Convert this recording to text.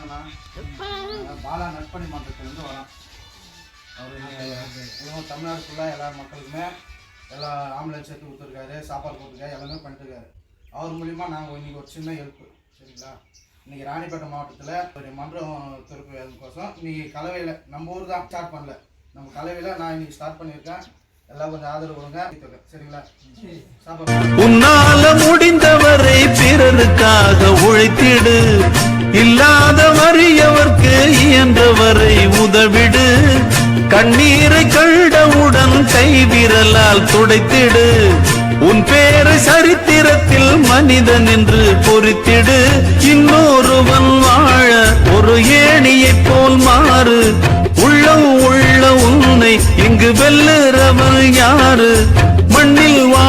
என்னன்னா பாலா நற்பணி மன்றத்துலேருந்து வரோம். அவர் தமிழ்நாடு ஃபுல்லாக எல்லா மக்களுக்குமே எல்லா ஆம்புலன்ஸ் எடுத்து கொடுத்துருக்காரு, சாப்பாடு கொடுத்துருக்காரு, எல்லாமே பண்ணிட்டுருக்காரு. அவர் மூலிமா நாங்கள் இன்றைக்கி ஒரு சின்ன ஹெல்ப்பு, சரிங்களா? இன்றைக்கி ராணிப்பேட்டை மாவட்டத்தில் ஒரு மன்றம் திறப்புக்கோசம் இன்றைக்கி கலவையில் நம்ம ஊர் தான் ஸ்டார்ட் பண்ணல, நம்ம கலவையில் நான் இன்றைக்கி ஸ்டார்ட் பண்ணியிருக்கேன். எல்லாம் கொஞ்சம் ஆதரவு கொடுங்க, சரிங்களா? உன்னால முடிந்தவரை பிறருக்காக உழைத்திடு, இல்லாத வறியவர்க்கு இயன்றவரை உதவிடு, கண்ணீரை கண்டவுடன் கைவிரலால் துடைத்திடு, உன் பேரை சரித்திரத்தில் மனிதன் என்று பொறித்திடு, இன்னொருவன் வாழ ஒரு ஏணியைப் போல் மாறு, உள்ளம் உள்ள உன்னை இங்கு வெல்லுறவன் யாரு, மண்ணில் வா